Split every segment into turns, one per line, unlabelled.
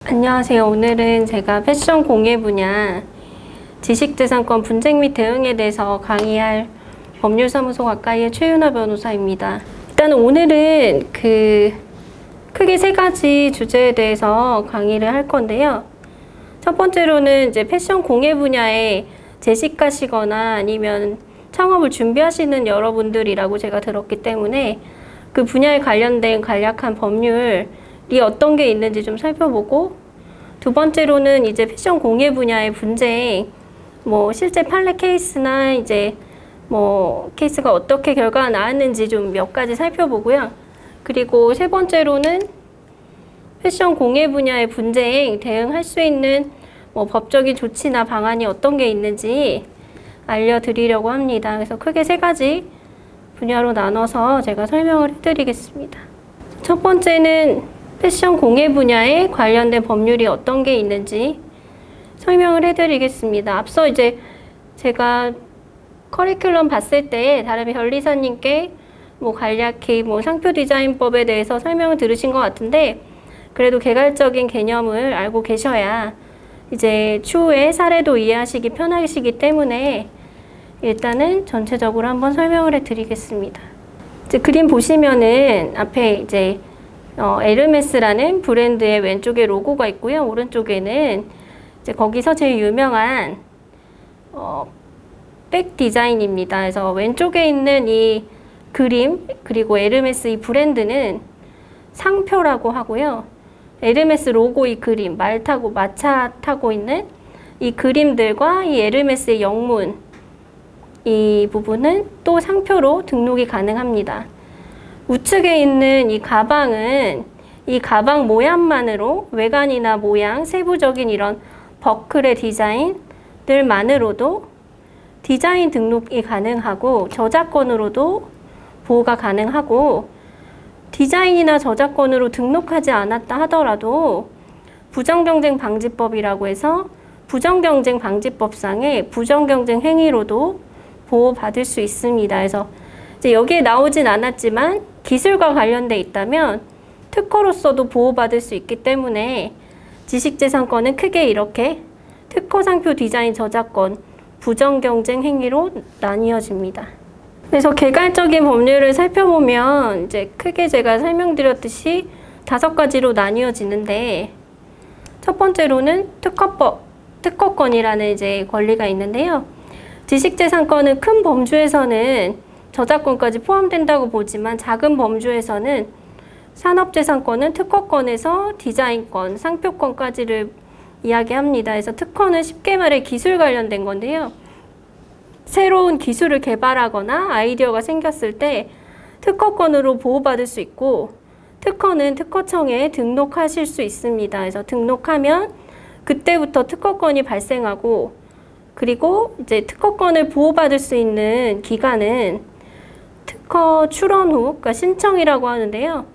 안녕하세요. 오늘은 제가 패션 공예 분야 지식재산권 분쟁 및 대응에 대해서 강의할 법률사무소 가까이의 최윤아 변호사입니다. 일단은 오늘은 크게 세 가지 주제에 대해서 강의를 할 건데요. 첫 번째로는 이제 패션 공예 분야에 재직하시거나 아니면 창업을 준비하시는 여러분들이라고 제가 들었기 때문에 그 분야에 관련된 간략한 법률이 어떤 게 있는지 좀 살펴보고, 두 번째로는 이제 패션 공예 분야의 분쟁, 실제 판례 케이스나 이제 케이스가 어떻게 결과가 나왔는지 좀 몇 가지 살펴보고요. 그리고 세 번째로는 패션 공예 분야의 분쟁 대응할 수 있는 법적인 조치나 방안이 어떤 게 있는지 알려드리려고 합니다. 그래서 크게 세 가지 분야로 나눠서 제가 설명을 해드리겠습니다. 첫 번째는 패션 공예 분야에 관련된 법률이 어떤 게 있는지 설명을 해드리겠습니다. 앞서 이제 제가 커리큘럼 봤을 때 다른 변리사님께 간략히 상표 디자인법에 대해서 설명을 들으신 것 같은데, 그래도 개괄적인 개념을 알고 계셔야 이제 추후에 사례도 이해하시기 편하시기 때문에 일단은 전체적으로 한번 설명을 해드리겠습니다. 이제 그림 보시면은 앞에 이제 에르메스라는 브랜드의 왼쪽에 로고가 있고요. 오른쪽에는 이제 거기서 제일 유명한 백 디자인입니다. 그래서 왼쪽에 있는 이 그림, 그리고 에르메스 이 브랜드는 상표라고 하고요. 에르메스 로고 이 그림, 마차 타고 있는 이 그림들과 이 에르메스의 영문, 이 부분은 또 상표로 등록이 가능합니다. 우측에 있는 이 가방은 이 가방 모양만으로 외관이나 모양, 세부적인 이런 버클의 디자인들만으로도 디자인 등록이 가능하고 저작권으로도 보호가 가능하고, 디자인이나 저작권으로 등록하지 않았다 하더라도 부정경쟁 방지법이라고 해서 부정경쟁 방지법상의 부정경쟁 행위로도 보호받을 수 있습니다. 그래서 이제 여기에 나오진 않았지만 기술과 관련돼 있다면 특허로서도 보호받을 수 있기 때문에 지식재산권은 크게 이렇게 특허, 상표, 디자인, 저작권, 부정경쟁 행위로 나뉘어집니다. 그래서 개괄적인 법률을 살펴보면 이제 크게 제가 설명드렸듯이 5가지로 나뉘어지는데, 첫 번째로는 특허권이라는 이제 권리가 있는데요. 지식재산권은 큰 범주에서는 저작권까지 포함된다고 보지만 작은 범주에서는 산업재산권은 특허권에서 디자인권, 상표권까지를 이야기합니다. 그래서 특허는 쉽게 말해 기술 관련된 건데요. 새로운 기술을 개발하거나 아이디어가 생겼을 때 특허권으로 보호받을 수 있고, 특허는 특허청에 등록하실 수 있습니다. 그래서 등록하면 그때부터 특허권이 발생하고, 그리고 이제 특허권을 보호받을 수 있는 기간은 특허 출원 후, 그러니까 신청이라고 하는데요.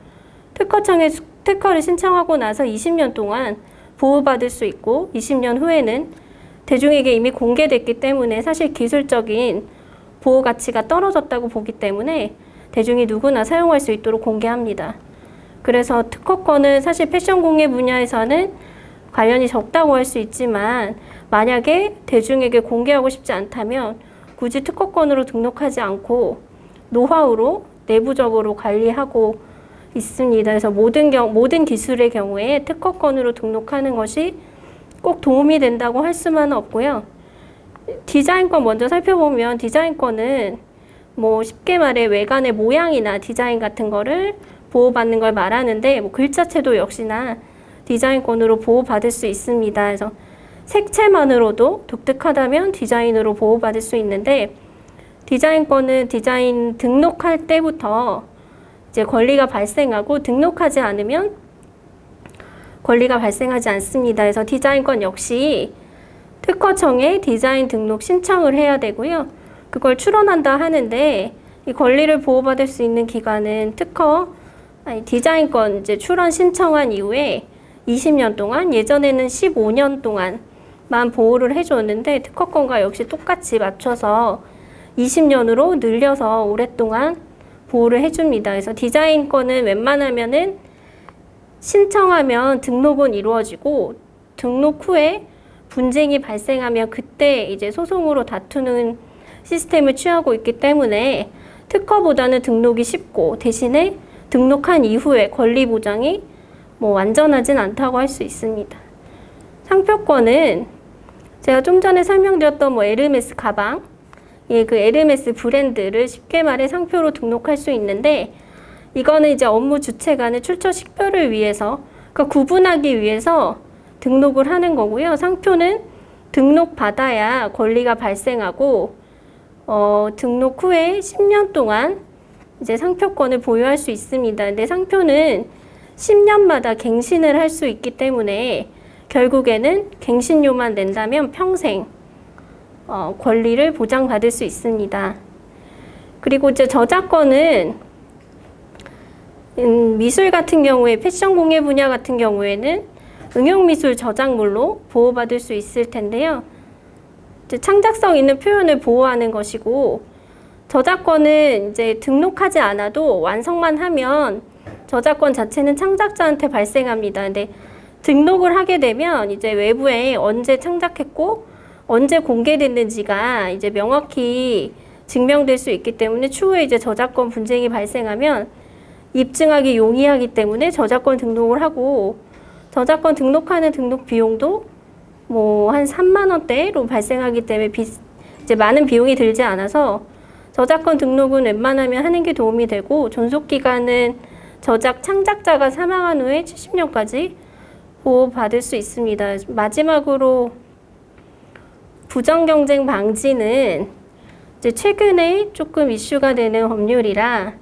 특허청에 특허를 신청하고 나서 20년 동안 보호받을 수 있고, 20년 후에는 대중에게 이미 공개됐기 때문에 사실 기술적인 보호 가치가 떨어졌다고 보기 때문에 대중이 누구나 사용할 수 있도록 공개합니다. 그래서 특허권은 사실 패션 공예 분야에서는 관련이 적다고 할 수 있지만, 만약에 대중에게 공개하고 싶지 않다면 굳이 특허권으로 등록하지 않고 노하우로 내부적으로 관리하고 있습니다. 그래서 모든 기술의 경우에 특허권으로 등록하는 것이 꼭 도움이 된다고 할 수만은 없고요. 디자인권 먼저 살펴보면, 디자인권은 쉽게 말해 외관의 모양이나 디자인 같은 거를 보호받는 걸 말하는데, 글자체도 역시나 디자인권으로 보호받을 수 있습니다. 그래서 색채만으로도 독특하다면 디자인으로 보호받을 수 있는데, 디자인권은 디자인 등록할 때부터 이제 권리가 발생하고, 등록하지 않으면 권리가 발생하지 않습니다. 그래서 디자인권 역시 특허청에 디자인 등록 신청을 해야 되고요. 그걸 출원한다 하는데, 이 권리를 보호받을 수 있는 기간은 디자인권 이제 출원 신청한 이후에 20년 동안, 예전에는 15년 동안만 보호를 해줬는데 특허권과 역시 똑같이 맞춰서 20년으로 늘려서 오랫동안 보호를 해줍니다. 그래서 디자인권은 웬만하면은 신청하면 등록은 이루어지고 등록 후에 분쟁이 발생하면 그때 이제 소송으로 다투는 시스템을 취하고 있기 때문에 특허보다는 등록이 쉽고 대신에 등록한 이후에 권리 보장이 뭐 완전하진 않다고 할 수 있습니다. 상표권은 제가 좀 전에 설명드렸던 뭐 에르메스 가방, 예, 그 에르메스 브랜드를 쉽게 말해 상표로 등록할 수 있는데 이거는 이제 업무 주체 간의 출처 식별을 위해서 그러니까 구분하기 위해서 등록을 하는 거고요. 상표는 등록받아야 권리가 발생하고 등록 후에 10년 동안 이제 상표권을 보유할 수 있습니다. 근데 상표는 10년마다 갱신을 할 수 있기 때문에 결국에는 갱신료만 낸다면 평생 권리를 보장받을 수 있습니다. 그리고 이제 저작권은 미술 같은 경우에 패션 공예 분야 같은 경우에는 응용미술 저작물로 보호받을 수 있을 텐데요. 이제 창작성 있는 표현을 보호하는 것이고 저작권은 이제 등록하지 않아도 완성만 하면 저작권 자체는 창작자한테 발생합니다. 근데 등록을 하게 되면 이제 외부에 언제 창작했고 언제 공개됐는지가 이제 명확히 증명될 수 있기 때문에 추후에 이제 저작권 분쟁이 발생하면 입증하기 용이하기 때문에 저작권 등록을 하고 저작권 등록하는 등록 비용도 뭐 한 3만 원대로 발생하기 때문에 이제 많은 비용이 들지 않아서 저작권 등록은 웬만하면 하는 게 도움이 되고 존속 기간은 저작 창작자가 사망한 후에 70년까지 보호받을 수 있습니다. 마지막으로 부정경쟁 방지는 이제 최근에 조금 이슈가 되는 법률이라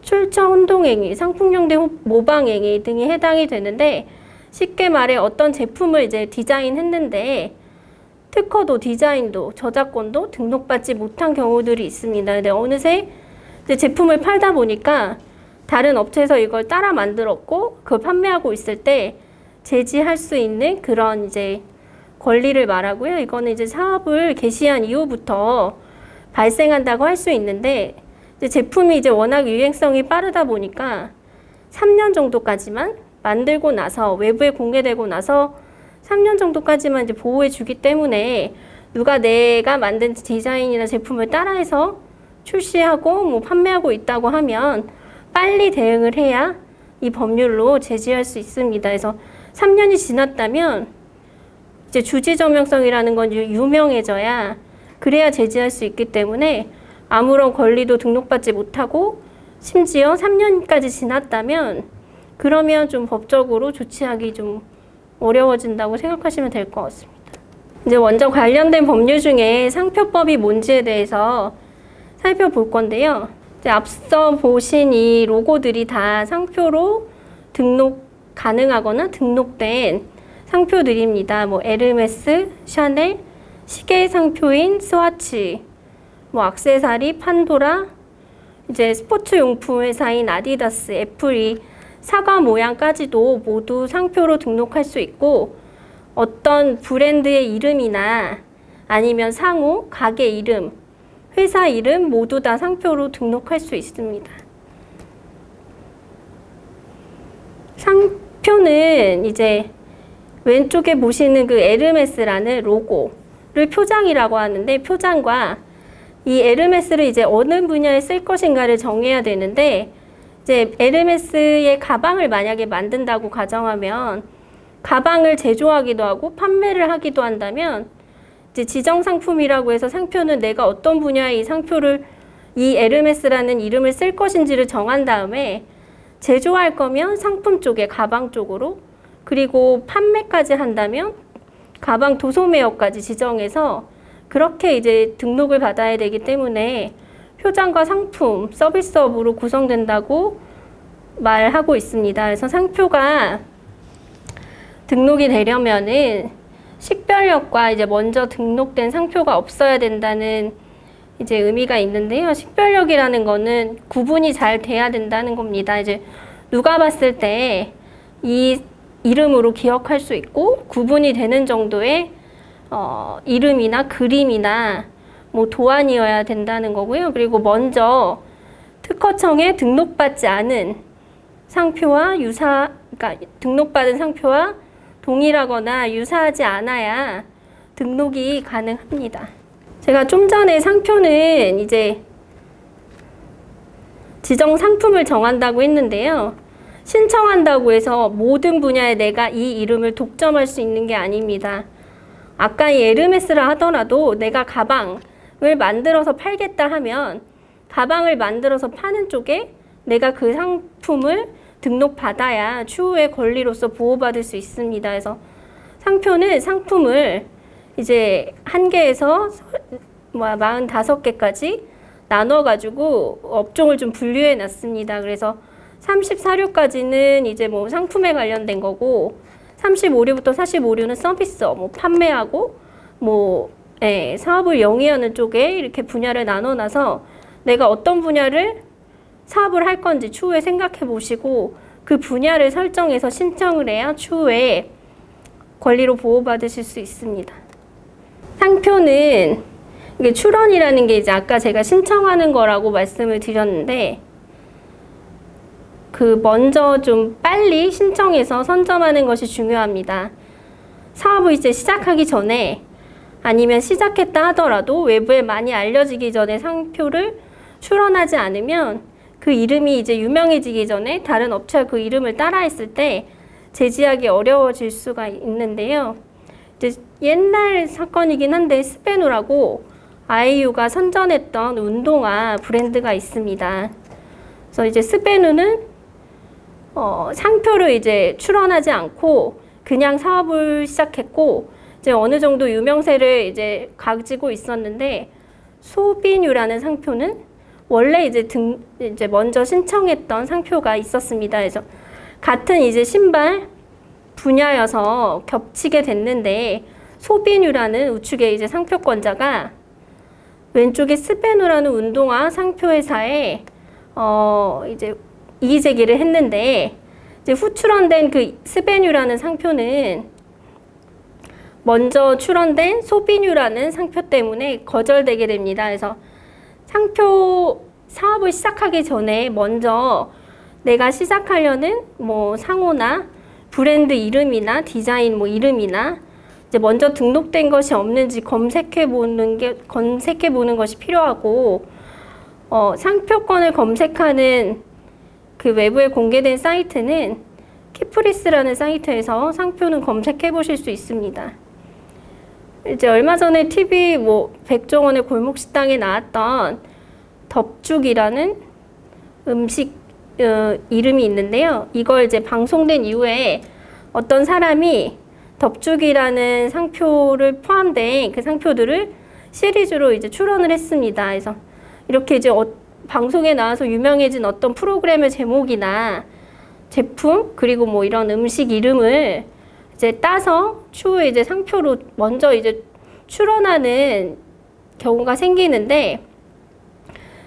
출처 혼동행위, 상품용대 모방행위 등이 해당이 되는데 쉽게 말해 어떤 제품을 이제 디자인했는데 특허도 디자인도 저작권도 등록받지 못한 경우들이 있습니다. 근데 어느새 이제 제품을 팔다 보니까 다른 업체에서 이걸 따라 만들었고 그걸 판매하고 있을 때 제지할 수 있는 그런 이제 권리를 말하고요. 이거는 이제 사업을 개시한 이후부터 발생한다고 할 수 있는데 이제 제품이 이제 워낙 유행성이 빠르다 보니까 3년 정도까지만 만들고 나서 외부에 공개되고 나서 3년 정도까지만 이제 보호해 주기 때문에 누가 내가 만든 디자인이나 제품을 따라해서 출시하고 뭐 판매하고 있다고 하면 빨리 대응을 해야 이 법률로 제지할 수 있습니다. 그래서 3년이 지났다면 이제 주지저명성이라는 건 유명해져야 그래야 제지할 수 있기 때문에 아무런 권리도 등록받지 못하고 심지어 3년까지 지났다면 그러면 좀 법적으로 조치하기 좀 어려워진다고 생각하시면 될 것 같습니다. 이제 먼저 관련된 법률 중에 상표법이 뭔지에 대해서 살펴볼 건데요. 이제 앞서 보신 이 로고들이 다 상표로 등록 가능하거나 등록된 상표들입니다. 뭐 에르메스, 샤넬, 시계 상표인 스와치, 뭐 액세서리, 판도라, 이제 스포츠 용품 회사인 아디다스, 애플이 사과 모양까지도 모두 상표로 등록할 수 있고 어떤 브랜드의 이름이나 아니면 상호, 가게 이름, 회사 이름 모두 다 상표로 등록할 수 있습니다. 상표는 이제 왼쪽에 보시는 그 에르메스라는 로고를 표장이라고 하는데 표장과 이 에르메스를 이제 어느 분야에 쓸 것인가를 정해야 되는데 이제 에르메스의 가방을 만약에 만든다고 가정하면 가방을 제조하기도 하고 판매를 하기도 한다면 이제 지정 상품이라고 해서 상표는 내가 어떤 분야의 이 상표를 이 에르메스라는 이름을 쓸 것인지를 정한 다음에 제조할 거면 상품 쪽에 가방 쪽으로 그리고 판매까지 한다면 가방 도소매업까지 지정해서 그렇게 이제 등록을 받아야 되기 때문에 표장과 상품, 서비스업으로 구성된다고 말하고 있습니다. 그래서 상표가 등록이 되려면은 식별력과 이제 먼저 등록된 상표가 없어야 된다는 이제 의미가 있는데요. 식별력이라는 거는 구분이 잘 돼야 된다는 겁니다. 이제 누가 봤을 때 이 이름으로 기억할 수 있고 구분이 되는 정도의 이름이나 그림이나 뭐 도안이어야 된다는 거고요. 그리고 먼저 특허청에 등록받지 않은 상표와 그러니까 등록받은 상표와 동일하거나 유사하지 않아야 등록이 가능합니다. 제가 좀 전에 상표는 이제 지정 상품을 정한다고 했는데요. 신청한다고 해서 모든 분야에 내가 이 이름을 독점할 수 있는 게 아닙니다. 아까 이 에르메스라 하더라도 내가 가방을 만들어서 팔겠다 하면 가방을 만들어서 파는 쪽에 내가 그 상품을 등록받아야 추후에 권리로서 보호받을 수 있습니다. 그래서 상표는 상품을 이제 1개에서 45개까지 나눠가지고 업종을 좀 분류해 놨습니다. 그래서 34류까지는 이제 뭐 상품에 관련된 거고 35류부터 45류는 서비스, 뭐 판매하고 뭐 사업을 영위하는 쪽에 이렇게 분야를 나눠놔서 내가 어떤 분야를 사업을 할 건지 추후에 생각해 보시고 그 분야를 설정해서 신청을 해야 추후에 권리로 보호받으실 수 있습니다. 상표는 이게 출원이라는 게 이제 아까 제가 신청하는 거라고 말씀을 드렸는데 그 먼저 좀 빨리 신청해서 선점하는 것이 중요합니다. 사업을 이제 시작하기 전에 아니면 시작했다 하더라도 외부에 많이 알려지기 전에 상표를 출원하지 않으면 그 이름이 이제 유명해지기 전에 다른 업체가 그 이름을 따라했을 때 제지하기 어려워질 수가 있는데요. 이제 옛날 사건이긴 한데 스페누라고 아이유가 선전했던 운동화 브랜드가 있습니다. 그래서 이제 스페누는 상표를 이제 출원하지 않고 그냥 사업을 시작했고 이제 어느 정도 유명세를 이제 가지고 있었는데 소비뉴라는 상표는 원래 이제 먼저 신청했던 상표가 있었습니다. 그래서 같은 이제 신발 분야여서 겹치게 됐는데 소비뉴라는 우측에 이제 상표권자가 왼쪽에 스페누라는 운동화 상표 회사에 이제 이의 제기를 했는데 이제 후 출원된 그 스페뉴라는 상표는 먼저 출원된 소비뉴라는 상표 때문에 거절되게 됩니다. 그래서 상표 사업을 시작하기 전에 먼저 내가 시작하려는 뭐 상호나 브랜드 이름이나 디자인 뭐 이름이나 이제 먼저 등록된 것이 없는지 검색해 보는 것이 필요하고 상표권을 검색하는 그 외부에 공개된 사이트는 키프리스라는 사이트에서 상표는 검색해 보실 수 있습니다. 이제 얼마 전에 TV 뭐 백종원의 골목식당에 나왔던 덮죽이라는 음식 이름이 있는데요. 이걸 이제 방송된 이후에 어떤 사람이 덮죽이라는 상표를 포함된 그 상표들을 시리즈로 이제 출원을 했습니다. 그래서 이렇게 이제 방송에 나와서 유명해진 어떤 프로그램의 제목이나 제품 그리고 뭐 이런 음식 이름을 이제 따서 추후에 이제 상표로 먼저 이제 출원하는 경우가 생기는데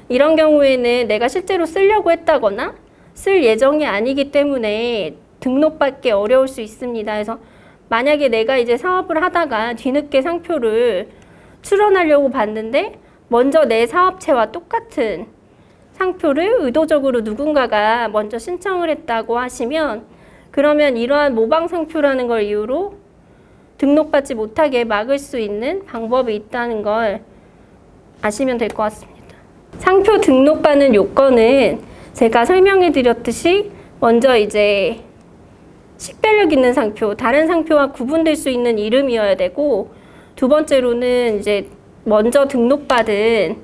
이런 경우에는 내가 실제로 쓰려고 했다거나 쓸 예정이 아니기 때문에 등록받기 어려울 수 있습니다. 그래서 만약에 내가 이제 사업을 하다가 뒤늦게 상표를 출원하려고 봤는데 먼저 내 사업체와 똑같은 상표를 의도적으로 누군가가 먼저 신청을 했다고 하시면 그러면 이러한 모방 상표라는 걸 이유로 등록받지 못하게 막을 수 있는 방법이 있다는 걸 아시면 될 것 같습니다. 상표 등록받는 요건은 제가 설명해 드렸듯이 먼저 이제 식별력 있는 상표, 다른 상표와 구분될 수 있는 이름이어야 되고 두 번째로는 이제 먼저 등록받은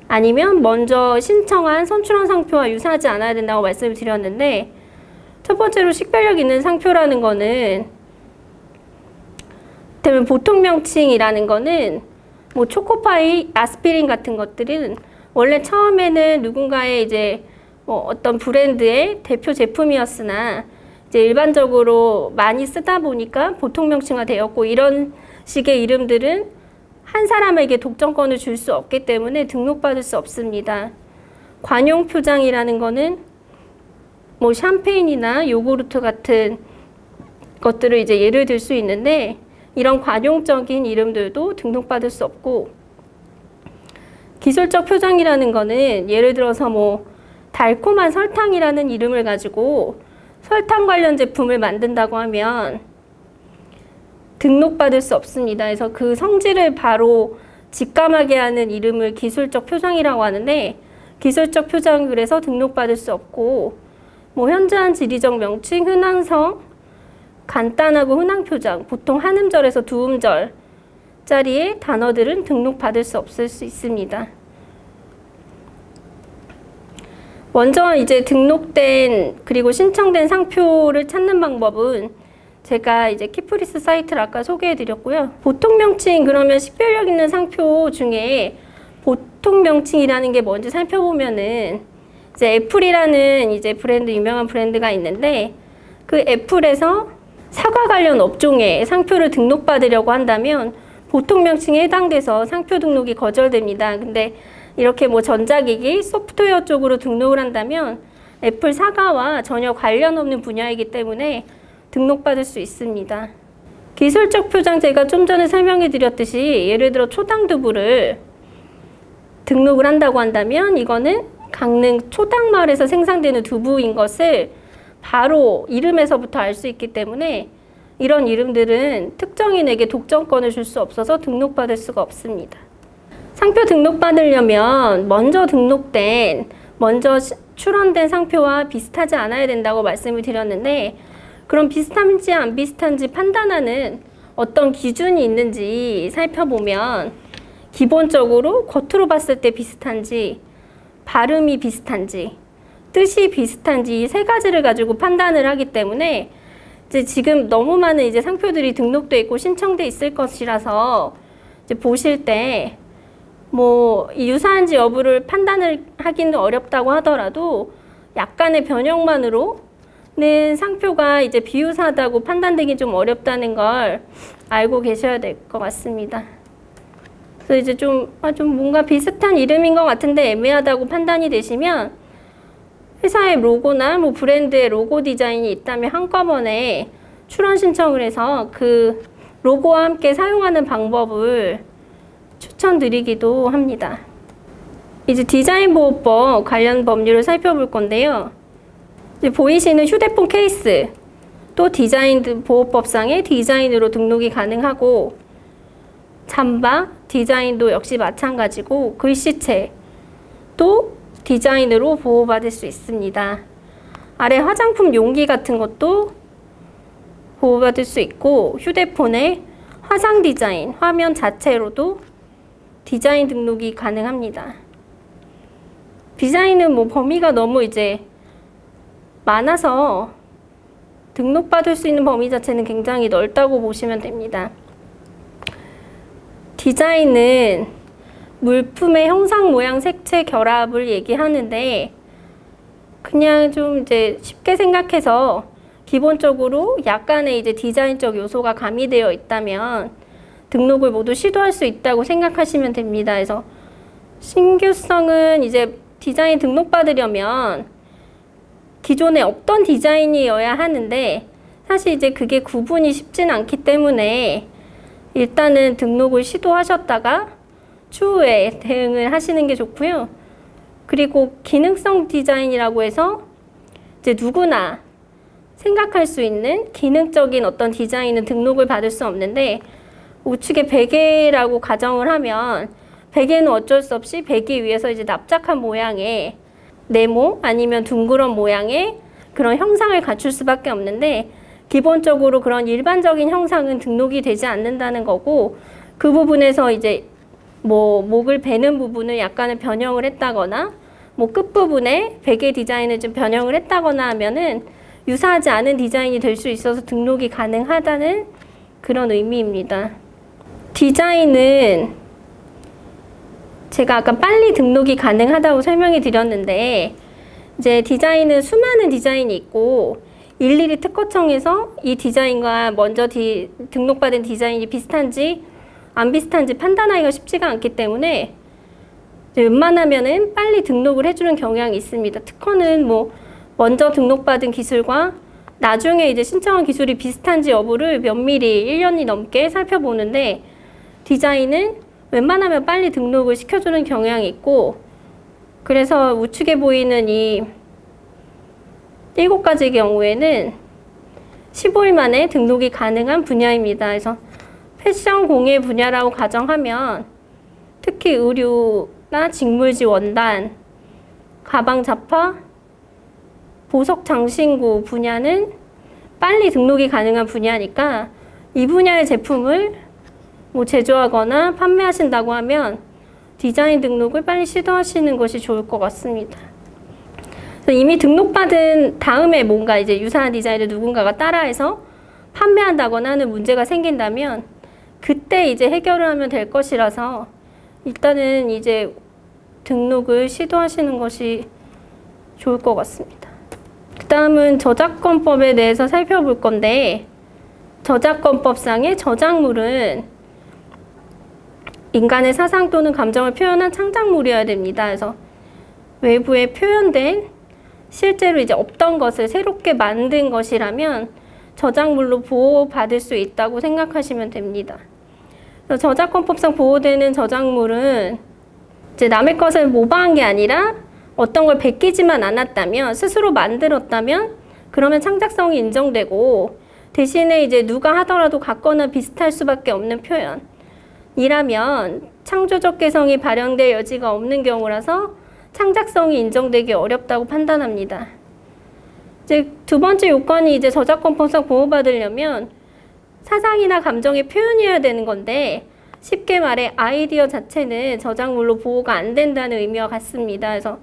아니면 먼저 신청한 선출원 상표와 유사하지 않아야 된다고 말씀을 드렸는데 첫 번째로 식별력 있는 상표라는 거는 보통 명칭이라는 거는 뭐 초코파이, 아스피린 같은 것들은 원래 처음에는 누군가의 이제 뭐 어떤 브랜드의 대표 제품이었으나 이제 일반적으로 많이 쓰다 보니까 보통 명칭화 되었고 이런 식의 이름들은 한 사람에게 독점권을 줄 수 없기 때문에 등록받을 수 없습니다. 관용 표장이라는 거는 뭐 샴페인이나 요구르트 같은 것들을 이제 예를 들 수 있는데 이런 관용적인 이름들도 등록받을 수 없고 기술적 표장이라는 거는 예를 들어서 뭐 달콤한 설탕이라는 이름을 가지고 설탕 관련 제품을 만든다고 하면 등록받을 수 없습니다. 그래서 그 성질을 바로 직감하게 하는 이름을 기술적 표장이라고 하는데, 기술적 표장을 그래서 등록받을 수 없고, 뭐 현저한 지리적 명칭, 흔한성, 간단하고 흔한 표장, 보통 한 음절에서 두 음절짜리의 단어들은 등록받을 수 없을 수 있습니다. 먼저 이제 등록된 그리고 신청된 상표를 찾는 방법은 제가 이제 키프리스 사이트를 아까 소개해 드렸고요. 보통 명칭, 그러면 식별력 있는 상표 중에 보통 명칭이라는 게 뭔지 살펴보면은 이제 애플이라는 이제 브랜드, 유명한 브랜드가 있는데, 그 애플에서 사과 관련 업종에 상표를 등록받으려고 한다면 보통 명칭에 해당돼서 상표 등록이 거절됩니다. 근데 이렇게 뭐 전자기기, 소프트웨어 쪽으로 등록을 한다면 애플 사과와 전혀 관련 없는 분야이기 때문에 등록받을 수 있습니다. 기술적 표장, 제가 좀 전에 설명해 드렸듯이 예를 들어 초당두부를 등록을 한다고 한다면 이거는 강릉 초당마을에서 생산되는 두부인 것을 바로 이름에서부터 알 수 있기 때문에 이런 이름들은 특정인에게 독점권을 줄 수 없어서 등록받을 수가 없습니다. 상표 등록받으려면 먼저 출원된 상표와 비슷하지 않아야 된다고 말씀을 드렸는데, 그럼 비슷한지 안 비슷한지 판단하는 어떤 기준이 있는지 살펴보면 기본적으로 겉으로 봤을 때 비슷한지, 발음이 비슷한지, 뜻이 비슷한지 이 세 가지를 가지고 판단을 하기 때문에 이제 지금 너무 많은 이제 상표들이 등록돼 있고 신청돼 있을 것이라서 이제 보실 때 뭐 유사한지 여부를 판단을 하기는 어렵다고 하더라도 약간의 변형만으로는 상표가 이제 비유사하다고 판단되기 좀 어렵다는 걸 알고 계셔야 될 것 같습니다. 그래서 이제 좀 뭔가 비슷한 이름인 것 같은데 애매하다고 판단이 되시면 회사의 로고나 뭐 브랜드의 로고 디자인이 있다면 한꺼번에 출원 신청을 해서 그 로고와 함께 사용하는 방법을 추천드리기도 합니다. 이제 디자인 보호법 관련 법률을 살펴볼 건데요. 이제 보이시는 휴대폰 케이스 또 디자인 보호법상의 디자인으로 등록이 가능하고, 잠바 디자인도 역시 마찬가지고 글씨체 또 디자인으로 보호받을 수 있습니다. 아래 화장품 용기 같은 것도 보호받을 수 있고, 휴대폰의 화상 디자인, 화면 자체로도 디자인 등록이 가능합니다. 디자인은 뭐 범위가 너무 이제 많아서 등록받을 수 있는 범위 자체는 굉장히 넓다고 보시면 됩니다. 디자인은 물품의 형상, 모양, 색채 결합을 얘기하는데, 그냥 좀 이제 쉽게 생각해서 기본적으로 약간의 이제 디자인적 요소가 가미되어 있다면 등록을 모두 시도할 수 있다고 생각하시면 됩니다. 그래서 신규성은 이제 디자인 등록받으려면 기존에 없던 디자인이어야 하는데, 사실 이제 그게 구분이 쉽진 않기 때문에 일단은 등록을 시도하셨다가 추후에 대응을 하시는 게 좋고요. 그리고 기능성 디자인이라고 해서 이제 누구나 생각할 수 있는 기능적인 어떤 디자인은 등록을 받을 수 없는데, 우측에 베개라고 가정을 하면 베개는 어쩔 수 없이 베개 위에서 이제 납작한 모양의 네모 아니면 둥그런 모양의 그런 형상을 갖출 수밖에 없는데, 기본적으로 그런 일반적인 형상은 등록이 되지 않는다는 거고, 그 부분에서 이제 뭐 목을 베는 부분을 약간은 변형을 했다거나 뭐 끝부분에 베개 디자인을 좀 변형을 했다거나 하면은 유사하지 않은 디자인이 될 수 있어서 등록이 가능하다는 그런 의미입니다. 디자인은 제가 아까 빨리 등록이 가능하다고 설명해 드렸는데, 이제 디자인은 수많은 디자인이 있고 일일이 특허청에서 이 디자인과 먼저 등록받은 디자인이 비슷한지 안 비슷한지 판단하기가 쉽지가 않기 때문에 웬만하면은 빨리 등록을 해주는 경향이 있습니다. 특허는 뭐 먼저 등록받은 기술과 나중에 이제 신청한 기술이 비슷한지 여부를 면밀히 1년이 넘게 살펴보는데, 디자인은 웬만하면 빨리 등록을 시켜주는 경향이 있고, 그래서 우측에 보이는 이 7가지 경우에는 15일 만에 등록이 가능한 분야입니다. 그래서 패션 공예 분야라고 가정하면 특히 의류나 직물지 원단, 가방 잡화, 보석 장신구 분야는 빨리 등록이 가능한 분야니까 이 분야의 제품을 제조하거나 판매하신다고 하면 디자인 등록을 빨리 시도하시는 것이 좋을 것 같습니다. 이미 등록받은 다음에 뭔가 이제 유사한 디자인을 누군가가 따라해서 판매한다거나 하는 문제가 생긴다면 그때 이제 해결을 하면 될 것이라서 일단은 이제 등록을 시도하시는 것이 좋을 것 같습니다. 그 다음은 저작권법에 대해서 살펴볼 건데, 저작권법상의 저작물은 인간의 사상 또는 감정을 표현한 창작물이어야 됩니다. 그래서 외부에 표현된 실제로 이제 없던 것을 새롭게 만든 것이라면 저작물로 보호받을 수 있다고 생각하시면 됩니다. 저작권법상 보호되는 저작물은 이제 남의 것을 모방한 게 아니라 어떤 걸 베끼지만 않았다면, 스스로 만들었다면 그러면 창작성이 인정되고, 대신에 이제 누가 하더라도 같거나 비슷할 수밖에 없는 표현이라면 창조적 개성이 발현될 여지가 없는 경우라서 창작성이 인정되기 어렵다고 판단합니다. 이제 두 번째 요건이 이제 저작권법상 보호받으려면 사상이나 감정의 표현이어야 되는 건데, 쉽게 말해 아이디어 자체는 저작물로 보호가 안 된다는 의미와 같습니다. 그래서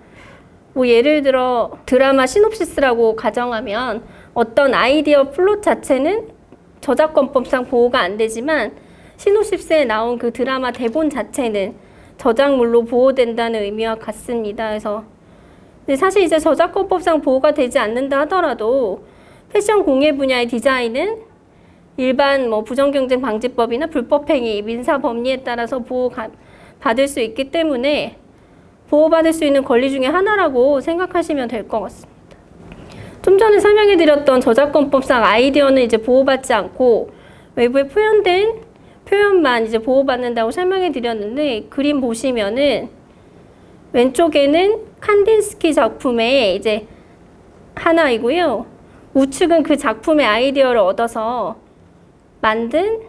예를 들어 드라마 시놉시스라고 가정하면 어떤 아이디어 플롯 자체는 저작권법상 보호가 안 되지만 시놉시스에 나온 그 드라마 대본 자체는 저작물로 보호된다는 의미와 같습니다. 그래서 사실 이제 저작권법상 보호가 되지 않는다 하더라도 패션 공예 분야의 디자인은 일반 부정경쟁 방지법이나 불법행위, 민사법리에 따라서 보호받을 수 있기 때문에 보호받을 수 있는 권리 중에 하나라고 생각하시면 될 것 같습니다. 좀 전에 설명해드렸던 저작권법상 아이디어는 이제 보호받지 않고 외부에 표현된 표현만 이제 보호받는다고 설명해드렸는데, 그림 보시면은 왼쪽에는 칸딘스키 작품의 이제 하나이고요. 우측은 그 작품의 아이디어를 얻어서 만든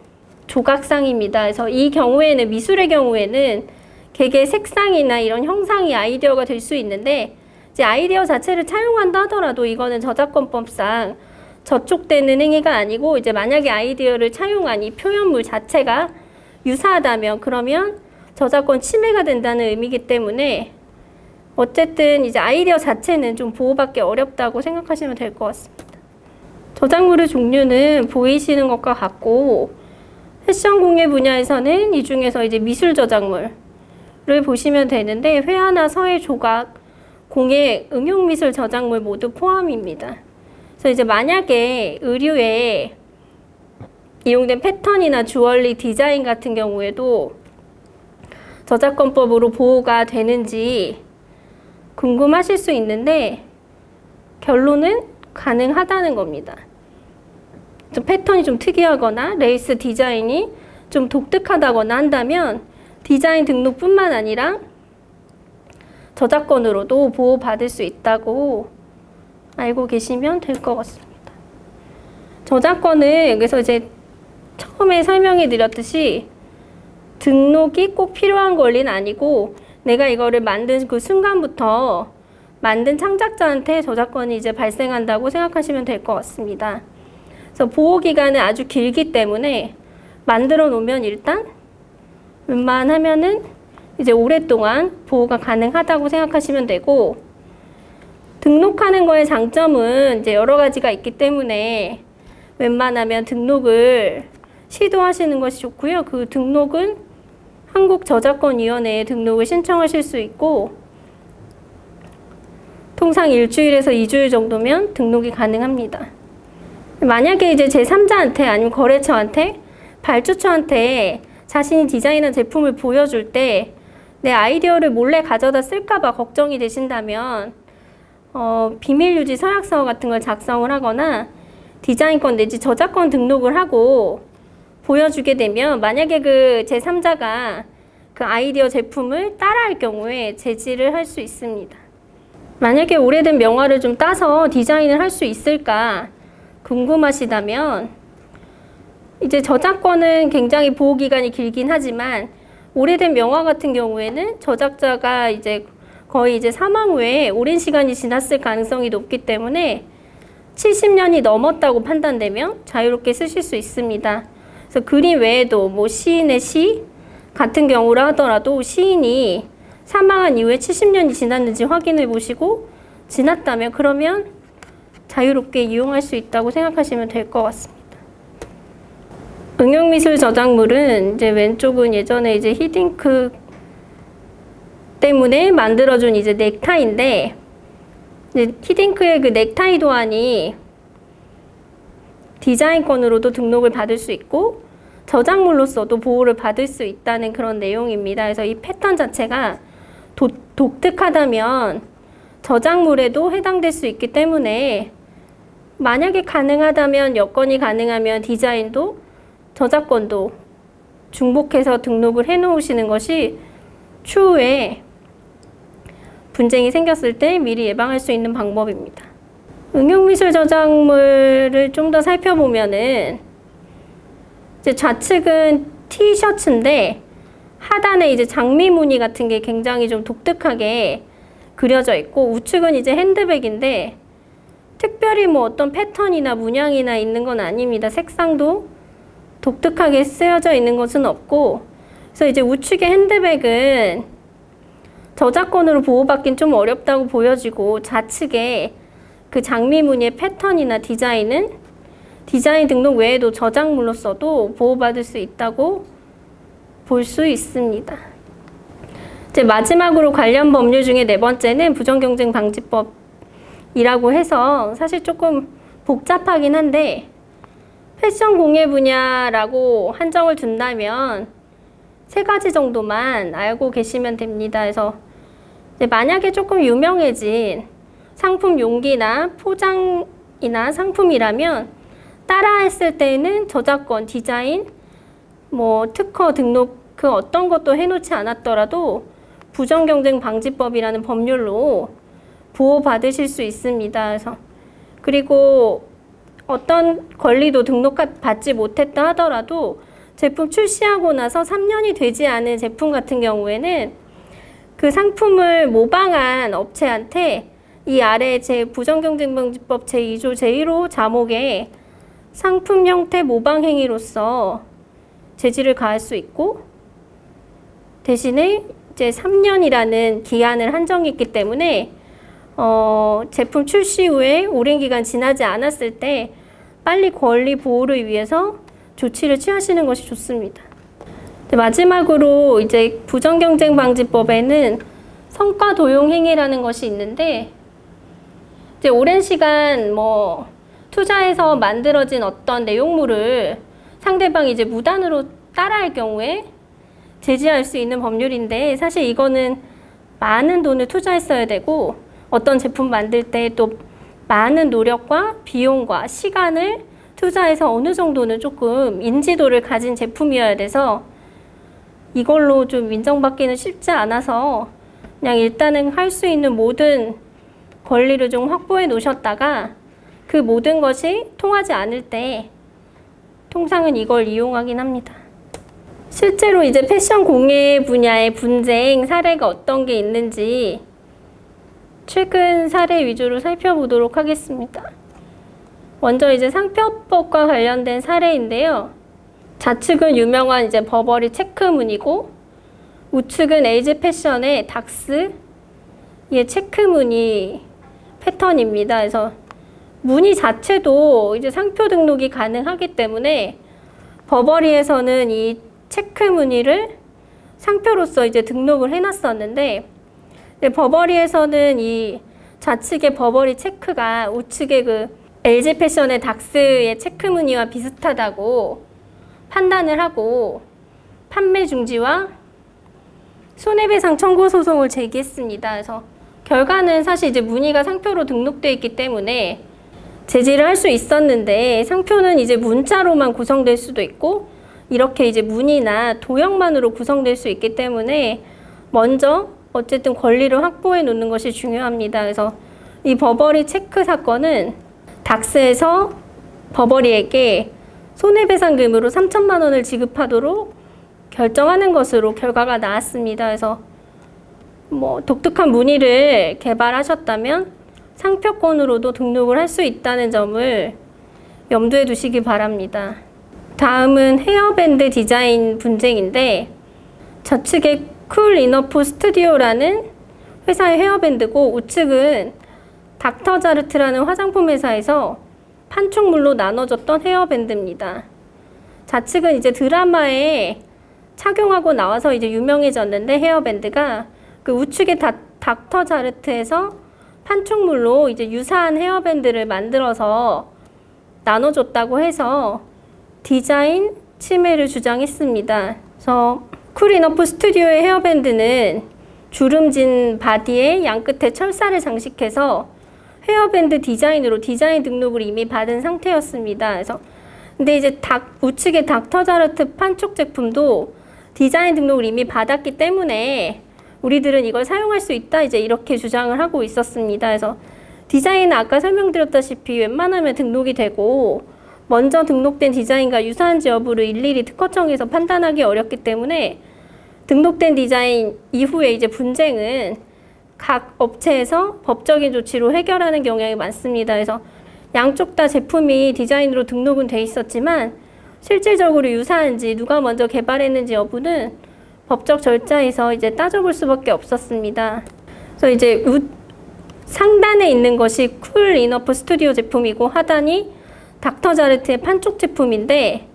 조각상입니다. 그래서 이 경우에는, 미술의 경우에는 개개의 색상이나 이런 형상이 아이디어가 될 수 있는데, 이제 아이디어 자체를 차용한다 하더라도 이거는 저작권법상 저촉되는 행위가 아니고, 이제 만약에 아이디어를 차용한 이 표현물 자체가 유사하다면 그러면 저작권 침해가 된다는 의미이기 때문에 어쨌든 이제 아이디어 자체는 좀 보호받기 어렵다고 생각하시면 될 것 같습니다. 저작물의 종류는 보이시는 것과 같고, 패션 공예 분야에서는 이 중에서 이제 미술 저작물을 보시면 되는데, 회화나 서예, 조각, 공예, 응용 미술 저작물 모두 포함입니다. 그래서 이제 만약에 의류에 이용된 패턴이나 주얼리 디자인 같은 경우에도 저작권법으로 보호가 되는지 궁금하실 수 있는데, 결론은 가능하다는 겁니다. 좀 패턴이 좀 특이하거나 레이스 디자인이 좀 독특하다거나 한다면 디자인 등록뿐만 아니라 저작권으로도 보호받을 수 있다고 알고 계시면 될 것 같습니다. 저작권은 그래서 이제 처음에 설명해 드렸듯이 등록이 꼭 필요한 권리는 아니고, 내가 이거를 만든 그 순간부터 만든 창작자한테 저작권이 이제 발생한다고 생각하시면 될 것 같습니다. 그래서 보호 기간은 아주 길기 때문에 만들어 놓으면 일단 웬만하면은 이제 오랫동안 보호가 가능하다고 생각하시면 되고, 등록하는 거의 장점은 이제 여러 가지가 있기 때문에 웬만하면 등록을 시도하시는 것이 좋고요. 그 등록은 한국저작권위원회에 등록을 신청하실 수 있고, 통상 1주일에서 2주일 정도면 등록이 가능합니다. 만약에 이제 제3자한테 아니면 거래처한테, 발주처한테 자신이 디자인한 제품을 보여줄 때 내 아이디어를 몰래 가져다 쓸까봐 걱정이 되신다면 비밀유지 서약서 같은 걸 작성을 하거나 디자인권 내지 저작권 등록을 하고 보여주게 되면, 만약에 그 제3자가 그 아이디어 제품을 따라할 경우에 제지를 할 수 있습니다. 만약에 오래된 명화를 좀 따서 디자인을 할 수 있을까 궁금하시다면 이제 저작권은 굉장히 보호기간이 길긴 하지만 오래된 명화 같은 경우에는 저작자가 이제 거의 이제 사망 후에 오랜 시간이 지났을 가능성이 높기 때문에 70년이 넘었다고 판단되면 자유롭게 쓰실 수 있습니다. 그래서 그림 외에도 뭐 시인의 시 같은 경우라 하더라도 시인이 사망한 이후에 70년이 지났는지 확인해 보시고 지났다면 그러면 자유롭게 이용할 수 있다고 생각하시면 될 것 같습니다. 응용미술 저작물은 이제 왼쪽은 예전에 이제 히딩크 때문에 만들어준 이제 넥타이인데 이제 히딩크의 그 넥타이 도안이 디자인권으로도 등록을 받을 수 있고 저작물로서도 보호를 받을 수 있다는 그런 내용입니다. 그래서 이 패턴 자체가 독특하다면 저작물에도 해당될 수 있기 때문에 만약에 가능하다면 여건이 가능하면 디자인도 저작권도 중복해서 등록을 해 놓으시는 것이 추후에 분쟁이 생겼을 때 미리 예방할 수 있는 방법입니다. 응용미술 저작물을 좀 더 살펴보면은 이제 좌측은 티셔츠인데 하단에 이제 장미 무늬 같은 게 굉장히 좀 독특하게 그려져 있고 우측은 이제 핸드백인데 특별히 뭐 어떤 패턴이나 문양이나 있는 건 아닙니다. 색상도 독특하게 쓰여져 있는 것은 없고 그래서 이제 우측의 핸드백은 저작권으로 보호받긴 좀 어렵다고 보여지고 좌측에 그 장미 무늬의 패턴이나 디자인은 디자인 등록 외에도 저작물로서도 보호받을 수 있다고 볼 수 있습니다. 이제 마지막으로 관련 법률 중에 네 번째는 부정경쟁 방지법이라고 해서 사실 조금 복잡하긴 한데 패션 공예 분야라고 한정을 둔다면 세 가지 정도만 알고 계시면 됩니다. 그래서 만약에 조금 유명해진 상품 용기나 포장이나 상품이라면 따라 했을 때는 저작권, 디자인, 뭐 특허 등록 그 어떤 것도 해놓지 않았더라도 부정경쟁 방지법이라는 법률로 보호받으실 수 있습니다. 그래서 그리고 어떤 권리도 등록받지 못했다 하더라도 제품 출시하고 나서 3년이 되지 않은 제품 같은 경우에는 그 상품을 모방한 업체한테 이 아래 부정경쟁방지법 제2조 제1호 자목에 상품 형태 모방 행위로서 제지를 가할 수 있고 대신에 이제 3년이라는 기한을 한정했기 때문에 제품 출시 후에 오랜 기간 지나지 않았을 때 빨리 권리 보호를 위해서 조치를 취하시는 것이 좋습니다. 마지막으로 이제 부정경쟁방지법에는 성과 도용 행위라는 것이 있는데 이제 오랜 시간 뭐 투자해서 만들어진 어떤 내용물을 상대방이 이제 무단으로 따라할 경우에 제지할 수 있는 법률인데 사실 이거는 많은 돈을 투자했어야 되고 어떤 제품 만들 때 또 많은 노력과 비용과 시간을 투자해서 어느 정도는 조금 인지도를 가진 제품이어야 돼서 이걸로 좀 인정받기는 쉽지 않아서 그냥 일단은 할 수 있는 모든 권리를 좀 확보해 놓으셨다가 그 모든 것이 통하지 않을 때 통상은 이걸 이용하긴 합니다. 실제로 이제 패션 공예 분야의 분쟁 사례가 어떤 게 있는지 최근 사례 위주로 살펴보도록 하겠습니다. 먼저 이제 상표법과 관련된 사례인데요. 좌측은 유명한 이제 버버리 체크무늬고 우측은 에이즈 패션의 닥스의 체크무늬 패턴입니다. 그래서 무늬 자체도 이제 상표 등록이 가능하기 때문에 버버리에서는 이 체크 무늬를 상표로서 이제 등록을 해놨었는데 버버리에서는 이 좌측의 버버리 체크가 우측의 그 LG 패션의 닥스의 체크 무늬와 비슷하다고 판단을 하고 판매 중지와 손해배상 청구 소송을 제기했습니다. 그래서 결과는 사실 이제 무늬가 상표로 등록되어 있기 때문에 제지를 할 수 있었는데 상표는 이제 문자로만 구성될 수도 있고 이렇게 이제 무늬나 도형만으로 구성될 수 있기 때문에 먼저 어쨌든 권리를 확보해 놓는 것이 중요합니다. 그래서 이 버버리 체크 사건은 닥스에서 버버리에게 손해배상금으로 3천만 원을 지급하도록 결정하는 것으로 결과가 나왔습니다. 그래서 뭐 독특한 무늬를 개발하셨다면 상표권으로도 등록을 할 수 있다는 점을 염두에 두시기 바랍니다. 다음은 헤어밴드 디자인 분쟁인데, 좌측에 쿨 이너프 스튜디오라는 회사의 헤어밴드고, 우측은 닥터자르트라는 화장품 회사에서 판촉물로 나눠졌던 헤어밴드입니다. 좌측은 이제 드라마에 착용하고 나와서 이제 유명해졌는데, 헤어밴드가 그 우측의 닥터자르트에서 판촉물로 이제 유사한 헤어밴드를 만들어서 나눠줬다고 해서 디자인 침해를 주장했습니다. 그래서 쿨 이너프 스튜디오의 헤어밴드는 주름진 바디에 양끝에 철사를 장식해서 헤어밴드 디자인으로 디자인 등록을 이미 받은 상태였습니다. 그래서 근데 이제 우측의 닥터자르트 판촉 제품도 디자인 등록을 이미 받았기 때문에 우리들은 이걸 사용할 수 있다, 이제 이렇게 주장을 하고 있었습니다. 그래서 디자인은 아까 설명드렸다시피 웬만하면 등록이 되고, 먼저 등록된 디자인과 유사한지 여부를 일일이 특허청에서 판단하기 어렵기 때문에 등록된 디자인 이후에 이제 분쟁은 각 업체에서 법적인 조치로 해결하는 경향이 많습니다. 그래서 양쪽 다 제품이 디자인으로 등록은 돼 있었지만 실질적으로 유사한지, 누가 먼저 개발했는지 여부는 법적 절차에서 이제 따져볼 수밖에 없었습니다. 그래서 이제 상단에 있는 것이 쿨 이너프 스튜디오 제품이고, 하단이 닥터자르트의 판촉 제품인데,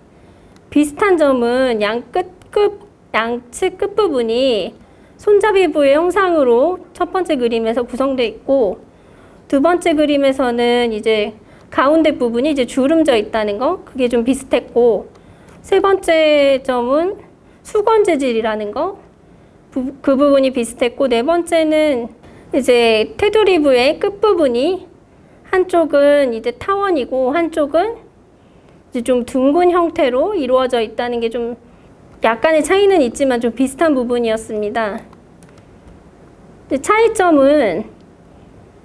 비슷한 점은 양측 끝부분이 손잡이부의 형상으로 첫 번째 그림에서 구성되어 있고, 두 번째 그림에서는 이제 가운데 부분이 이제 주름져 있다는 거, 그게 좀 비슷했고, 세 번째 점은 수건 재질이라는 거, 그 부분이 비슷했고, 네 번째는 이제 테두리부의 끝부분이 한쪽은 이제 타원이고 한쪽은 이제 좀 둥근 형태로 이루어져 있다는 게 좀 약간의 차이는 있지만 좀 비슷한 부분이었습니다. 차이점은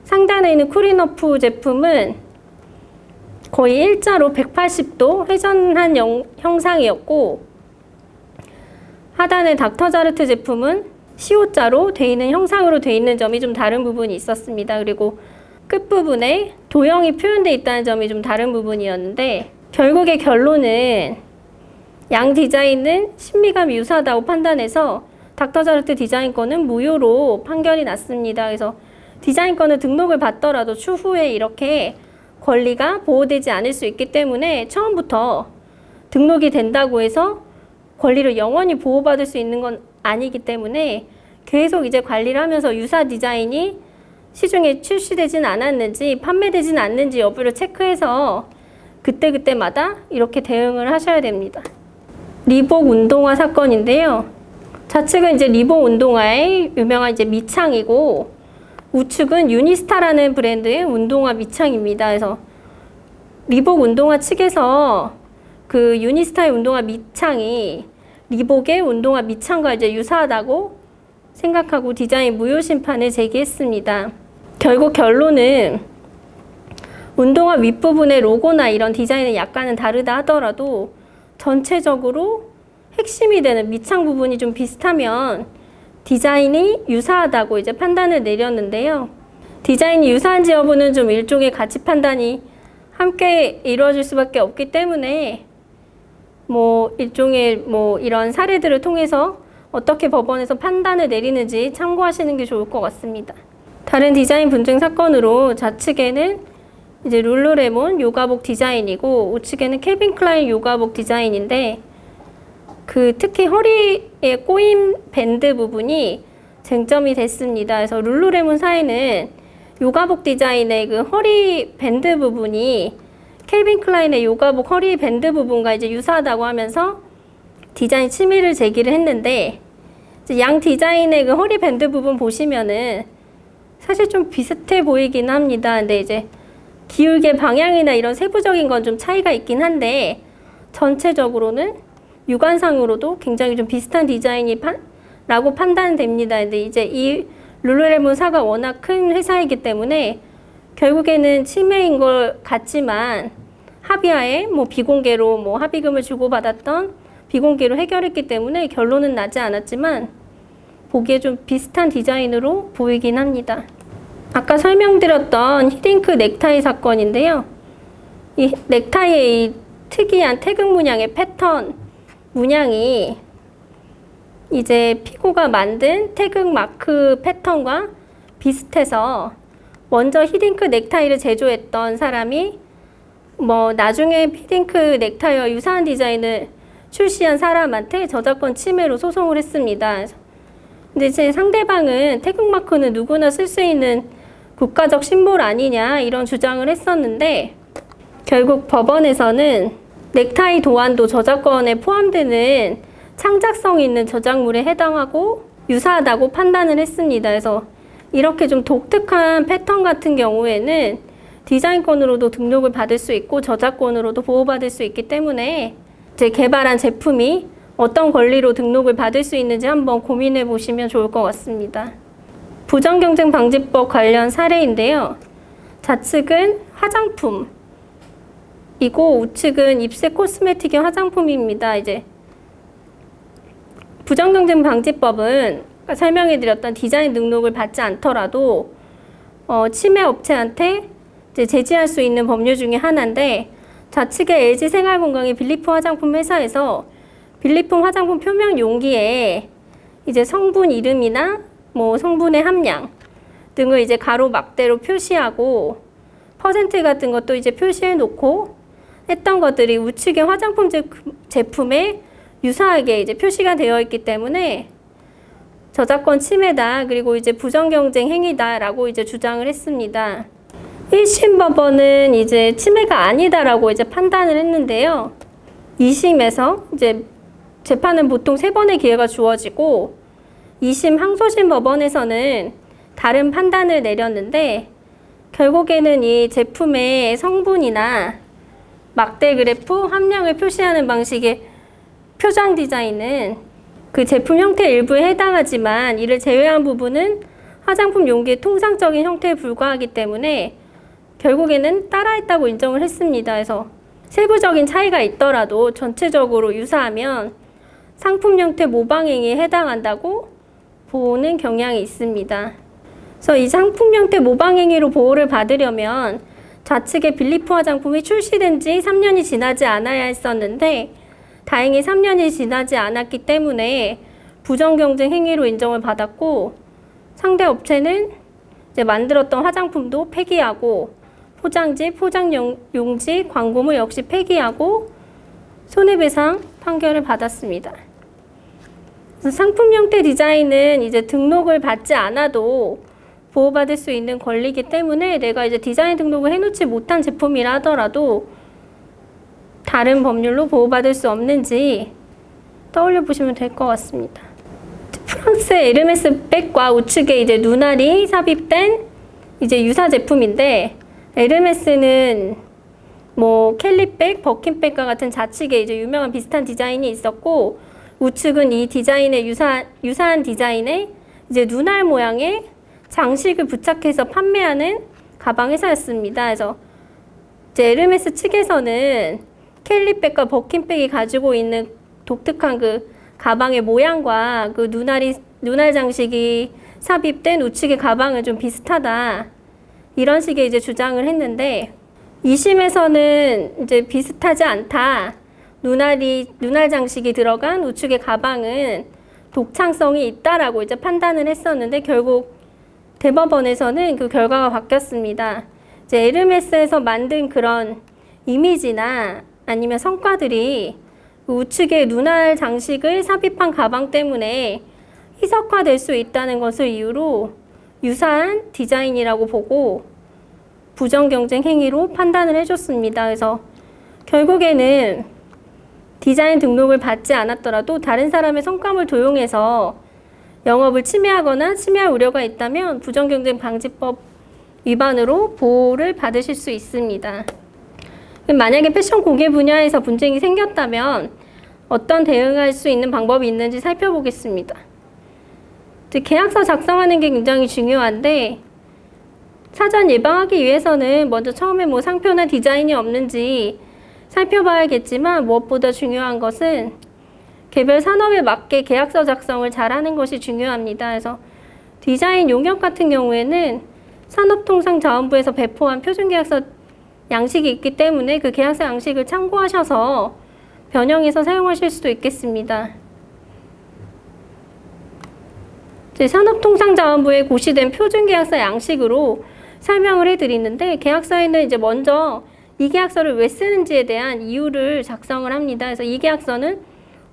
상단에 있는 쿨이너프 제품은 거의 일자로 180도 회전한 형상이었고, 하단의 닥터자르트 제품은 시오자로 되어 있는 형상으로 되어 있는 점이 좀 다른 부분이 있었습니다. 그리고 끝부분에 도형이 표현되어 있다는 점이 좀 다른 부분이었는데, 결국의 결론은 양 디자인은 신비감이 유사하다고 판단해서 닥터자르트 디자인권은 무효로 판결이 났습니다. 그래서 디자인권은 등록을 받더라도 추후에 이렇게 권리가 보호되지 않을 수 있기 때문에 처음부터 등록이 된다고 해서 권리를 영원히 보호받을 수 있는 건 아니기 때문에 계속 이제 관리를 하면서 유사 디자인이 시중에 출시되진 않았는지 판매되진 않는지 여부를 체크해서 그때그때마다 이렇게 대응을 하셔야 됩니다. 리복 운동화 사건인데요. 좌측은 이제 리복 운동화의 유명한 이제 밑창이고, 우측은 유니스타라는 브랜드의 운동화 밑창입니다. 그래서 리복 운동화 측에서 그 유니스타의 운동화 밑창이 리복의 운동화 밑창과 이제 유사하다고 생각하고 디자인 무효 심판을 제기했습니다. 결국 결론은 운동화 윗부분의 로고나 이런 디자인은 약간은 다르다 하더라도 전체적으로 핵심이 되는 밑창 부분이 좀 비슷하면 디자인이 유사하다고 이제 판단을 내렸는데요. 디자인이 유사한지 여부는 좀 일종의 가치 판단이 함께 이루어질 수밖에 없기 때문에 일종의 이런 사례들을 통해서 어떻게 법원에서 판단을 내리는지 참고하시는 게 좋을 것 같습니다. 다른 디자인 분쟁 사건으로 좌측에는 이제 룰루레몬 요가복 디자인이고, 우측에는 케빈 클라인 요가복 디자인인데, 특히 허리에 꼬임 밴드 부분이 쟁점이 됐습니다. 그래서 룰루레몬사에는 요가복 디자인의 그 허리 밴드 부분이 케빈 클라인의 요가복 허리 밴드 부분과 이제 유사하다고 하면서 디자인 침해를 제기를 했는데, 양 디자인의 그 허리 밴드 부분 보시면은 사실 좀 비슷해 보이긴 합니다. 근데 이제 기울기의 방향이나 이런 세부적인 건 좀 차이가 있긴 한데, 전체적으로는 육안상으로도 굉장히 좀 비슷한 디자인이 라고 판단됩니다. 근데 이제 이 룰루레몬사가 워낙 큰 회사이기 때문에 결국에는 침해인 것 같지만 합의하에 뭐 비공개로 뭐 합의금을 주고받았던 비공개로 해결했기 때문에 결론은 나지 않았지만 보기에 좀 비슷한 디자인으로 보이긴 합니다. 아까 설명드렸던 히딩크 넥타이 사건인데요. 이 넥타이의 이 특이한 태극 문양의 패턴 문양이 이제 피고가 만든 태극 마크 패턴과 비슷해서 먼저 히딩크 넥타이를 제조했던 사람이 뭐 나중에 히딩크 넥타이와 유사한 디자인을 출시한 사람한테 저작권 침해로 소송을 했습니다. 근데 제 상대방은 태극 마크는 누구나 쓸 수 있는 국가적 심볼 아니냐 이런 주장을 했었는데 결국 법원에서는 넥타이 도안도 저작권에 포함되는 창작성 있는 저작물에 해당하고 유사하다고 판단을 했습니다. 그래서 이렇게 좀 독특한 패턴 같은 경우에는 디자인권으로도 등록을 받을 수 있고 저작권으로도 보호받을 수 있기 때문에 이제 개발한 제품이 어떤 권리로 등록을 받을 수 있는지 한번 고민해 보시면 좋을 것 같습니다. 부정경쟁방지법 관련 사례인데요. 좌측은 화장품이고 우측은 입술 코스메틱의 화장품입니다. 이제 부정경쟁방지법은 설명해드렸던 디자인 등록을 받지 않더라도 침해 업체한테 이제 제지할 수 있는 법률 중에 하나인데 좌측의 LG생활건강의 빌리프 화장품 회사에서 빌리품 화장품 표면 용기에 이제 성분 이름이나 뭐 성분의 함량 등을 이제 가로 막대로 표시하고 퍼센트 같은 것도 이제 표시해 놓고 했던 것들이 우측의 화장품 제품에 유사하게 이제 표시가 되어 있기 때문에 저작권 침해다 그리고 이제 부정경쟁 행위다라고 이제 주장을 했습니다. 1심 법원은 이제 침해가 아니다라고 이제 판단을 했는데요. 2심에서 이제 재판은 보통 3번의 기회가 주어지고 2심 항소심 법원에서는 다른 판단을 내렸는데 결국에는 이 제품의 성분이나 막대 그래프 함량을 표시하는 방식의 표장 디자인은 그 제품 형태 일부에 해당하지만 이를 제외한 부분은 화장품 용기의 통상적인 형태에 불과하기 때문에 결국에는 따라했다고 인정을 했습니다. 그래서 세부적인 차이가 있더라도 전체적으로 유사하면 상품 형태 모방 행위에 해당한다고 보는 경향이 있습니다. 그래서 이 상품 형태 모방 행위로 보호를 받으려면 좌측의 빌리프 화장품이 출시된 지 3년이 지나지 않아야 했었는데 다행히 3년이 지나지 않았기 때문에 부정경쟁 행위로 인정을 받았고 상대 업체는 이제 만들었던 화장품도 폐기하고 포장지, 포장용지, 광고물 역시 폐기하고 손해배상 판결을 받았습니다. 그래서 상품 형태 디자인은 이제 등록을 받지 않아도 보호받을 수 있는 권리이기 때문에 내가 이제 디자인 등록을 해놓지 못한 제품이라 하더라도 다른 법률로 보호받을 수 없는지 떠올려 보시면 될 것 같습니다. 프랑스의 에르메스 백과 우측에 이제 눈알이 삽입된 이제 유사 제품인데 에르메스는 뭐 캘리백, 버킨백과 같은 좌측에 이제 유명한 비슷한 디자인이 있었고 우측은 이 디자인의 유사한 디자인의 이제 눈알 모양의 장식을 부착해서 판매하는 가방 회사였습니다. 그래서 이제 에르메스 측에서는 캘리백과 버킨백이 가지고 있는 독특한 그 가방의 모양과 그 눈알 장식이 삽입된 우측의 가방은 좀 비슷하다. 이런 식의 이제 주장을 했는데 2심에서는 이제 비슷하지 않다. 눈알 장식이 들어간 우측의 가방은 독창성이 있다라고 이제 판단을 했었는데 결국 대법원에서는 그 결과가 바뀌었습니다. 이제 에르메스에서 만든 그런 이미지나 아니면 성과들이 우측의 눈알 장식을 삽입한 가방 때문에 희석화될 수 있다는 것을 이유로 유사한 디자인이라고 보고 부정경쟁 행위로 판단을 해줬습니다. 그래서 결국에는 디자인 등록을 받지 않았더라도 다른 사람의 성과물 도용해서 영업을 침해하거나 침해할 우려가 있다면 부정경쟁방지법 위반으로 보호를 받으실 수 있습니다. 만약에 패션 공예 분야에서 분쟁이 생겼다면 어떤 대응할 수 있는 방법이 있는지 살펴보겠습니다. 이제 계약서 작성하는 게 굉장히 중요한데 사전 예방하기 위해서는 먼저 처음에 뭐 상표나 디자인이 없는지 살펴봐야겠지만 무엇보다 중요한 것은 개별 산업에 맞게 계약서 작성을 잘하는 것이 중요합니다. 그래서 디자인 용역 같은 경우에는 산업통상자원부에서 배포한 표준계약서 양식이 있기 때문에 그 계약서 양식을 참고하셔서 변형해서 사용하실 수도 있겠습니다. 산업통상자원부에 고시된 표준계약서 양식으로 설명을 해드리는데 계약서에는 이제 먼저 이 계약서를 왜 쓰는지에 대한 이유를 작성을 합니다. 그래서 이 계약서는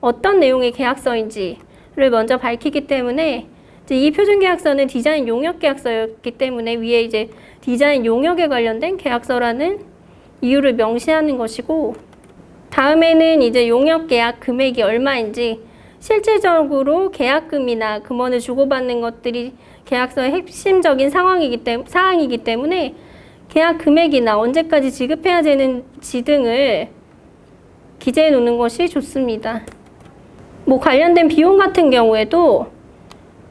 어떤 내용의 계약서인지를 먼저 밝히기 때문에 이제 이 표준계약서는 디자인 용역 계약서였기 때문에 위에 이제 디자인 용역에 관련된 계약서라는 이유를 명시하는 것이고 다음에는 이제 용역 계약 금액이 얼마인지 실질적으로 계약금이나 금원을 주고받는 것들이 계약서의 핵심적인 사항이기 때문에 계약 금액이나 언제까지 지급해야 되는지 등을 기재해 놓는 것이 좋습니다. 뭐 관련된 비용 같은 경우에도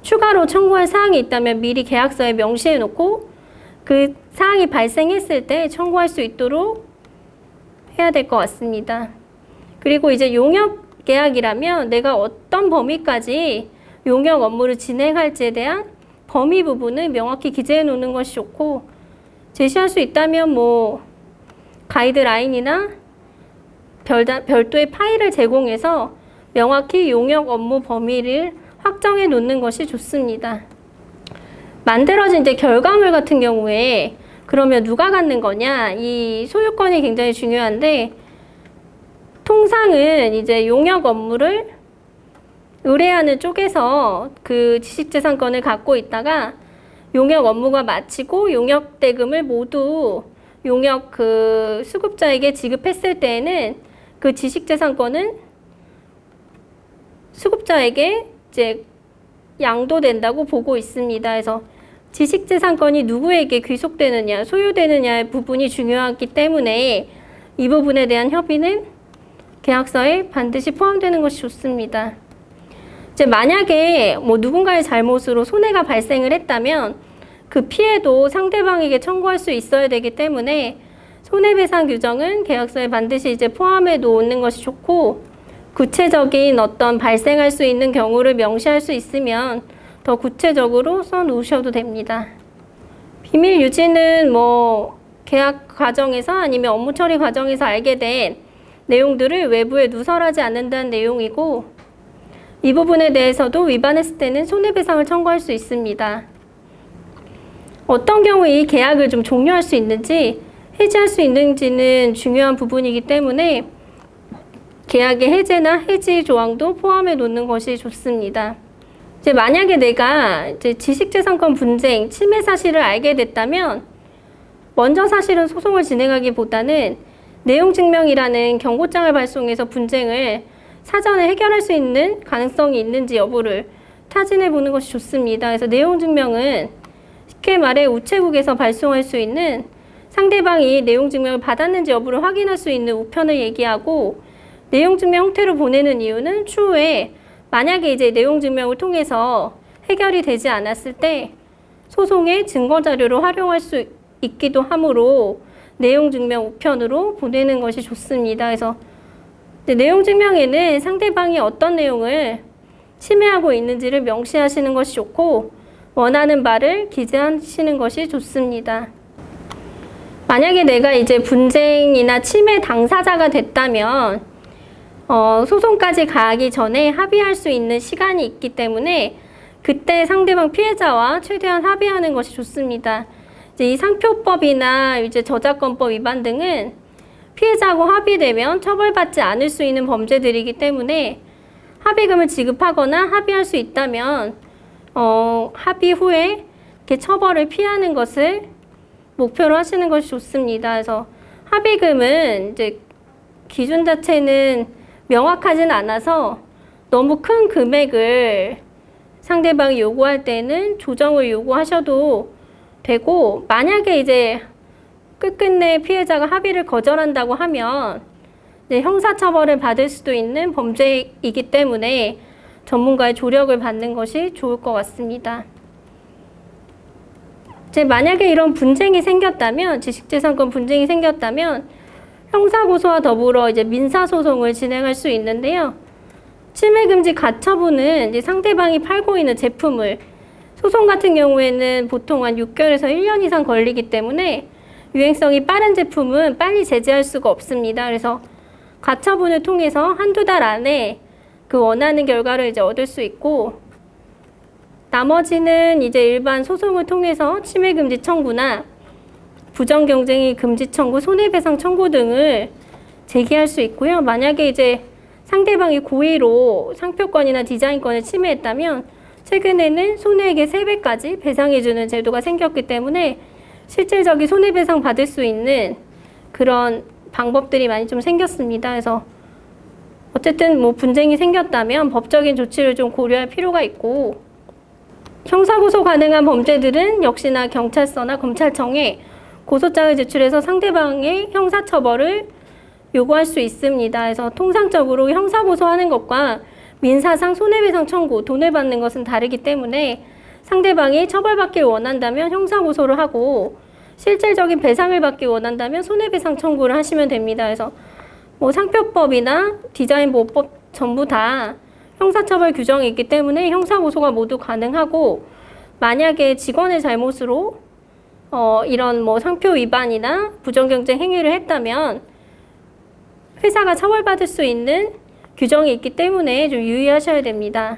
추가로 청구할 사항이 있다면 미리 계약서에 명시해 놓고 그 사항이 발생했을 때 청구할 수 있도록 해야 될 것 같습니다. 그리고 이제 용역 계약이라면 내가 어떤 범위까지 용역 업무를 진행할지에 대한 범위 부분을 명확히 기재해 놓는 것이 좋고 제시할 수 있다면 뭐 가이드라인이나 별도의 파일을 제공해서 명확히 용역 업무 범위를 확정해 놓는 것이 좋습니다. 만들어진 이제 결과물 같은 경우에 그러면 누가 갖는 거냐? 이 소유권이 굉장히 중요한데 통상은 이제 용역 업무를 의뢰하는 쪽에서 그 지식재산권을 갖고 있다가 용역 업무가 마치고 용역 대금을 모두 용역 그 수급자에게 지급했을 때에는 그 지식재산권은 수급자에게 이제 양도된다고 보고 있습니다. 그래서 지식재산권이 누구에게 귀속되느냐, 소유되느냐의 부분이 중요하기 때문에 이 부분에 대한 협의는 계약서에 반드시 포함되는 것이 좋습니다. 이제 만약에 뭐 누군가의 잘못으로 손해가 발생을 했다면 그 피해도 상대방에게 청구할 수 있어야 되기 때문에 손해배상 규정은 계약서에 반드시 이제 포함해 놓는 것이 좋고 구체적인 어떤 발생할 수 있는 경우를 명시할 수 있으면 더 구체적으로 써 놓으셔도 됩니다. 비밀 유지는 뭐 계약 과정에서 아니면 업무 처리 과정에서 알게 된 내용들을 외부에 누설하지 않는다는 내용이고 이 부분에 대해서도 위반했을 때는 손해배상을 청구할 수 있습니다. 어떤 경우에 이 계약을 좀 종료할 수 있는지 해지할 수 있는지는 중요한 부분이기 때문에 계약의 해제나 해지 조항도 포함해 놓는 것이 좋습니다. 이제 만약에 내가 이제 지식재산권 분쟁, 침해 사실을 알게 됐다면 먼저 사실은 소송을 진행하기보다는 내용증명이라는 경고장을 발송해서 분쟁을 사전에 해결할 수 있는 가능성이 있는지 여부를 타진해 보는 것이 좋습니다. 그래서 내용증명은 쉽게 말해 우체국에서 발송할 수 있는 상대방이 내용증명을 받았는지 여부를 확인할 수 있는 우편을 얘기하고 내용증명 형태로 보내는 이유는 추후에 만약에 이제 내용증명을 통해서 해결이 되지 않았을 때 소송의 증거자료로 활용할 수 있기도 하므로 내용증명 우편으로 보내는 것이 좋습니다. 그래서 내용증명에는 상대방이 어떤 내용을 침해하고 있는지를 명시하시는 것이 좋고 원하는 바를 기재하시는 것이 좋습니다. 만약에 내가 이제 분쟁이나 침해 당사자가 됐다면 소송까지 가기 전에 합의할 수 있는 시간이 있기 때문에 그때 상대방 피해자와 최대한 합의하는 것이 좋습니다. 이제 이 상표법이나 이제 저작권법 위반 등은 피해자하고 합의되면 처벌받지 않을 수 있는 범죄들이기 때문에 합의금을 지급하거나 합의할 수 있다면 합의 후에 이렇게 처벌을 피하는 것을 목표로 하시는 것이 좋습니다. 그래서 합의금은 이제 기준 자체는 명확하진 않아서 너무 큰 금액을 상대방이 요구할 때는 조정을 요구하셔도 되고 만약에 이제 끝끝내 피해자가 합의를 거절한다고 하면 형사처벌을 받을 수도 있는 범죄이기 때문에 전문가의 조력을 받는 것이 좋을 것 같습니다. 이제 만약에 이런 분쟁이 생겼다면, 지식재산권 분쟁이 생겼다면 형사고소와 더불어 이제 민사소송을 진행할 수 있는데요. 침해금지 가처분은 이제 상대방이 팔고 있는 제품을, 소송 같은 경우에는 보통 한 6개월에서 1년 이상 걸리기 때문에 유행성이 빠른 제품은 빨리 제재할 수가 없습니다. 그래서 가처분을 통해서 한두 달 안에 그 원하는 결과를 이제 얻을 수 있고, 나머지는 이제 일반 소송을 통해서 침해금지 청구나 부정경쟁이 금지 청구, 손해배상 청구 등을 제기할 수 있고요. 만약에 이제 상대방이 고의로 상표권이나 디자인권을 침해했다면 최근에는 손해액의 3배까지 배상해주는 제도가 생겼기 때문에 실질적인 손해배상 받을 수 있는 그런 방법들이 많이 좀 생겼습니다. 그래서 어쨌든 뭐 분쟁이 생겼다면 법적인 조치를 좀 고려할 필요가 있고, 형사고소 가능한 범죄들은 역시나 경찰서나 검찰청에 고소장을 제출해서 상대방의 형사처벌을 요구할 수 있습니다. 그래서 통상적으로 형사고소하는 것과 민사상 손해배상 청구, 돈을 받는 것은 다르기 때문에 상대방이 처벌받길 원한다면 형사고소를 하고, 실질적인 배상을 받기 원한다면 손해배상 청구를 하시면 됩니다. 그래서 뭐 상표법이나 디자인보호법 전부 다 형사처벌 규정이 있기 때문에 형사고소가 모두 가능하고, 만약에 직원의 잘못으로 이런 뭐 상표 위반이나 부정경쟁 행위를 했다면 회사가 처벌받을 수 있는 규정이 있기 때문에 좀 유의하셔야 됩니다.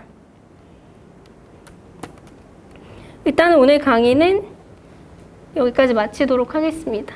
일단 오늘 강의는 여기까지 마치도록 하겠습니다.